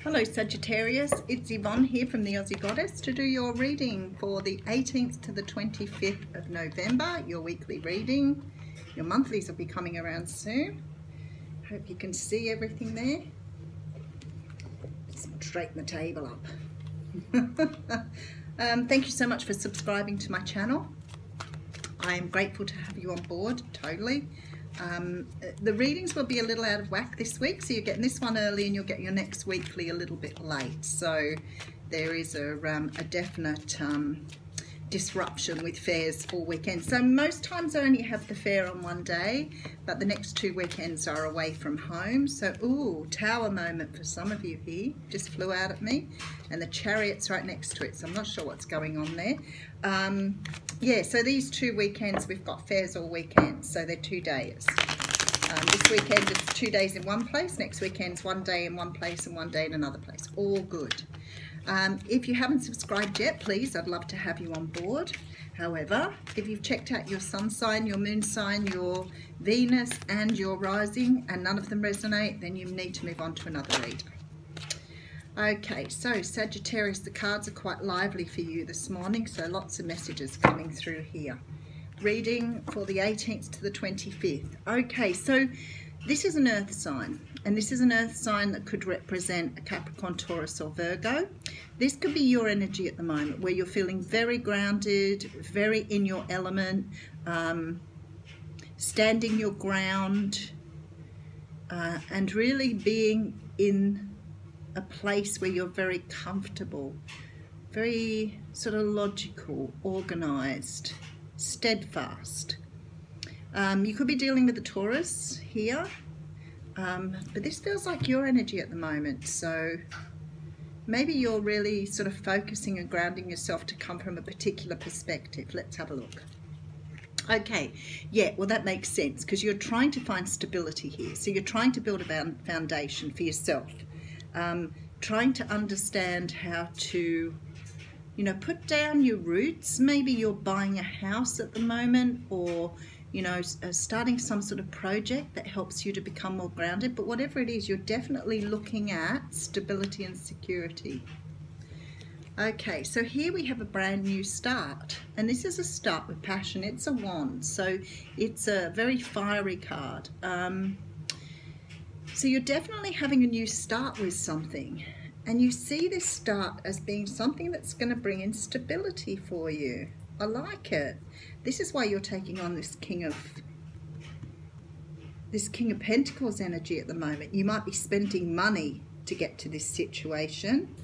Hello Sagittarius, it's Yvonne here from the Aussie Goddess to do your reading for the 18th to the 25th of November, your weekly reading. Your monthlies will be coming around soon. Hope you can see everything there. Just straighten the table up. Thank you so much for subscribing to my channel. I am grateful to have you on board, totally. The readings will be a little out of whack this week, so you're getting this one early and you'll get your next weekly a little bit late. So there is a definite disruption with fairs all weekend. So most times I only have the fair on one day, but the next 2 weekends are away from home. So, ooh, tower moment for some of you here. Just flew out at me. And the Chariot's right next to it, so I'm not sure what's going on there. Yeah, so these 2 weekends, we've got fairs all weekend, so they're 2 days. This weekend it's 2 days in one place, next weekend's 1 day in one place and 1 day in another place. All good. If you haven't subscribed yet, please, I'd love to have you on board. However, if you've checked out your sun sign, your moon sign, your Venus and your rising, and none of them resonate, then you need to move on to another reader. Okay, so Sagittarius, the cards are quite lively for you this morning, so lots of messages coming through here. Reading for the 18th to the 25th. Okay, so this is an earth sign, and this is an earth sign that could represent a Capricorn, Taurus or Virgo. This could be your energy at the moment, where you're feeling very grounded, very in your element, standing your ground, and really being in a place where you're very comfortable, very sort of logical, organized, steadfast. You could be dealing with a Taurus here, but this feels like your energy at the moment. So maybe you're really sort of focusing and grounding yourself to come from a particular perspective. Let's have a look. Okay, yeah, well that makes sense because you're trying to find stability here. So you're trying to build a foundation for yourself. Trying to understand how to, you know, put down your roots. Maybe you're buying a house at the moment, or, you know, starting some sort of project that helps you to become more grounded. But whatever it is, you're definitely looking at stability and security. Okay, so here we have a brand new start, and this is a start with passion. It's a wand, so it's a very fiery card. So you're definitely having a new start with something, and you see this start as being something that's going to bring in stability for you. I like it. This is why you're taking on this King of Pentacles energy at the moment. You might be spending money to get to this situation,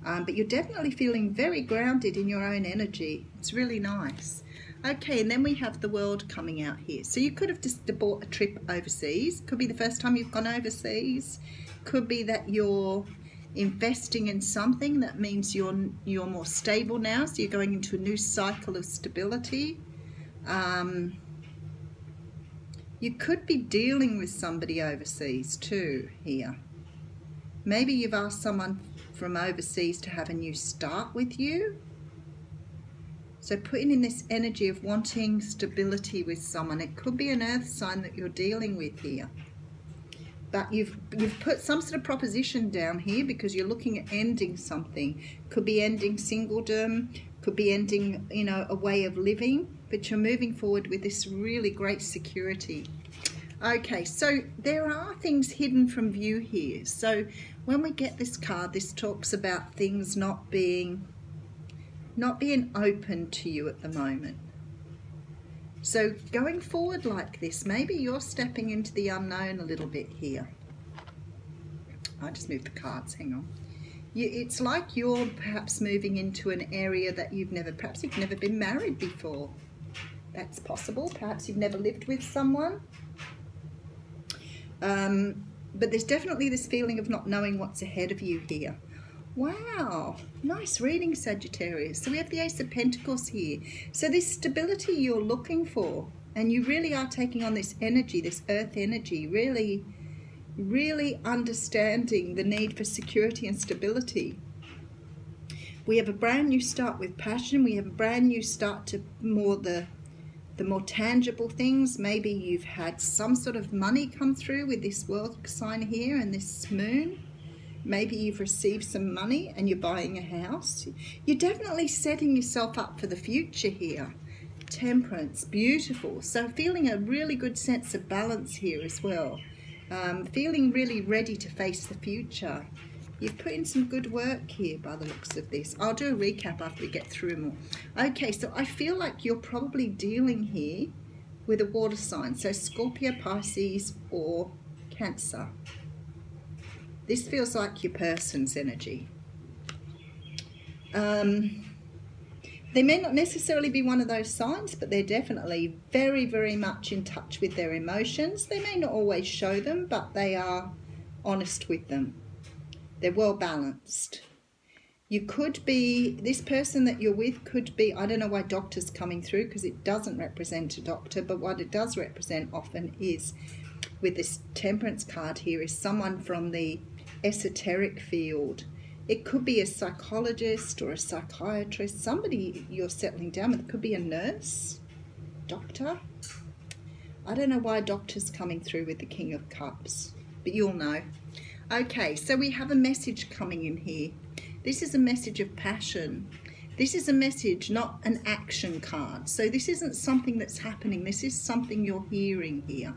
but you're definitely feeling very grounded in your own energy. It's really nice. Okay, and then we have the World coming out here. So you could have just bought a trip overseas. Could be the first time you've gone overseas. Could be that you're investing in something that means you're more stable now. So you're going into a new cycle of stability. You could be dealing with somebody overseas too here. Maybe you've asked someone from overseas to have a new start with you. So putting in this energy of wanting stability with someone. It could be an earth sign that you're dealing with here. But you've put some sort of proposition down here because you're looking at ending something. Could be ending singledom, could be ending, you know, a way of living, but you're moving forward with this really great security. Okay, so there are things hidden from view here. So when we get this card, this talks about things not being open to you at the moment. So going forward like this, maybe you're stepping into the unknown a little bit here. I just moved the cards, hang on. It's like you're perhaps moving into an area that perhaps you've never been married before. That's possible. Perhaps you've never lived with someone. But there's definitely this feeling of not knowing what's ahead of you here. Wow, nice reading, Sagittarius. So we have the Ace of Pentacles here. So this stability you're looking for, and you really are taking on this energy, this earth energy, really, really understanding the need for security and stability. We have a brand new start with passion. We have a brand new start to the more tangible things. Maybe you've had some sort of money come through with this World sign here and this moon. Maybe you've received some money and you're buying a house. You're definitely setting yourself up for the future here. Temperance, beautiful. So feeling a really good sense of balance here as well. Feeling really ready to face the future. You've put in some good work here by the looks of this. I'll do a recap after we get through more. Okay, so I feel like you're probably dealing here with a water sign. So Scorpio, Pisces or Cancer. This feels like your person's energy. They may not necessarily be one of those signs, but they're definitely very, very much in touch with their emotions. They may not always show them, but they are honest with them. They're well balanced. You could be, this person that you're with could be, I don't know why doctor's coming through because it doesn't represent a doctor, but what it does represent often is, with this Temperance card here, is someone from the esoteric field. It could be a psychologist or a psychiatrist, somebody you're settling down with. It could be a nurse, doctor. I don't know why doctor's coming through with the King of Cups, but you'll know. Okay, so we have a message coming in here. This is a message of passion. This is a message, not an action card. So this isn't something that's happening. This is something you're hearing here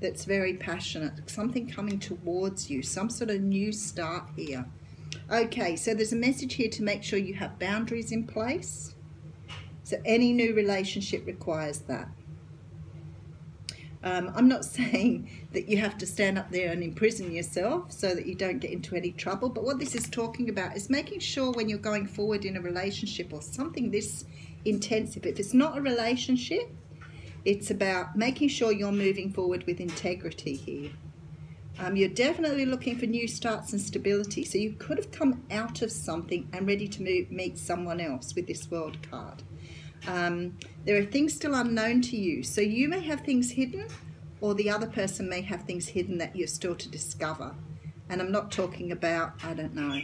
that's very passionate, something coming towards you, some sort of new start here. Okay, so there's a message here to make sure you have boundaries in place. So any new relationship requires that. I'm not saying that you have to stand up there and imprison yourself so that you don't get into any trouble, but what this is talking about is making sure when you're going forward in a relationship or something this intensive, if it's not a relationship, it's about making sure you're moving forward with integrity here. You're definitely looking for new starts and stability. So you could have come out of something and ready to meet someone else with this World card. There are things still unknown to you. So you may have things hidden, or the other person may have things hidden that you're still to discover. And I'm not talking about, I don't know,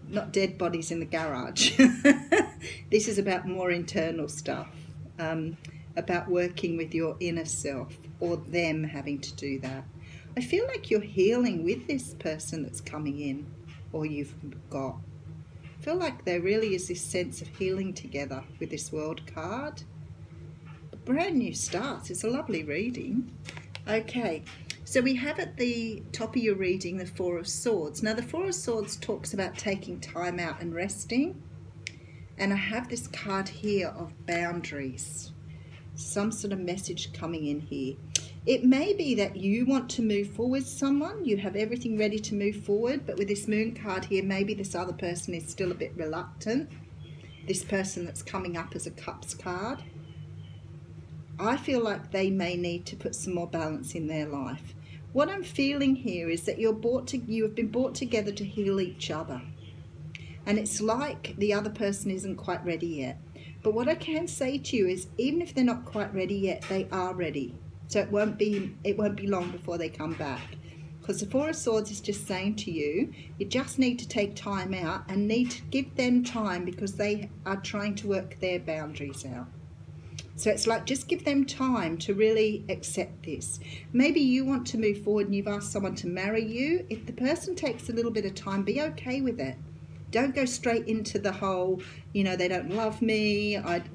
not dead bodies in the garage. This is about more internal stuff. About working with your inner self, or them having to do that. I feel like you're healing with this person that's coming in, or you've got. I feel like there really is this sense of healing together with this World card. A brand new start. It's a lovely reading. Okay, so we have at the top of your reading the Four of Swords. Now the Four of Swords talks about taking time out and resting. And I have this card here of boundaries. Some sort of message coming in here. It may be that you want to move forward with someone. You have everything ready to move forward. But with this Moon card here, maybe this other person is still a bit reluctant. This person that's coming up as a Cups card. I feel like they may need to put some more balance in their life. What I'm feeling here is that you have been brought together to heal each other. And it's like the other person isn't quite ready yet. But what I can say to you is, even if they're not quite ready yet, they are ready. So it won't be long before they come back. Because the Four of Swords is just saying to you, you just need to take time out and need to give them time because they are trying to work their boundaries out. So it's like, just give them time to really accept this. Maybe you want to move forward and you've asked someone to marry you. If the person takes a little bit of time, be okay with it. Don't go straight into the whole, you know, they don't love me, I've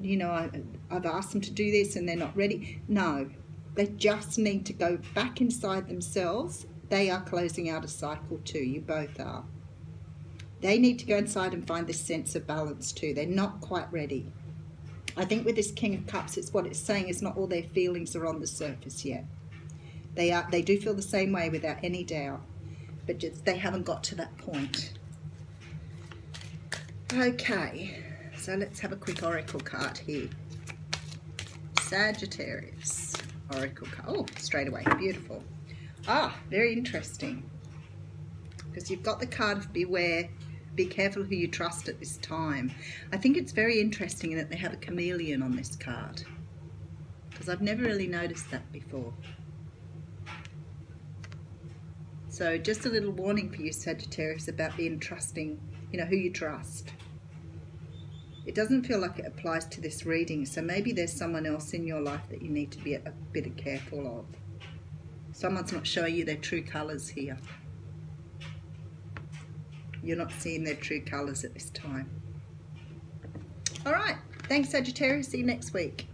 asked them to do this and they're not ready. No, they just need to go back inside themselves. They are closing out a cycle too, you both are. They need to go inside and find this sense of balance too. They're not quite ready. I think with this King of Cups, it's what it's saying is not all their feelings are on the surface yet. They do feel the same way without any doubt, but just they haven't got to that point. Okay, so let's have a quick oracle card here. Sagittarius, oracle card. Oh, straight away, beautiful. Ah, very interesting. Because you've got the card of beware, be careful who you trust at this time. I think it's very interesting that they have a chameleon on this card. Because I've never really noticed that before. So just a little warning for you, Sagittarius, about being trusting, you know, who you trust. It doesn't feel like it applies to this reading, so maybe there's someone else in your life that you need to be a bit careful of. Someone's not showing you their true colours here. you're not seeing their true colours at this time. All right, thanks Sagittarius, see you next week.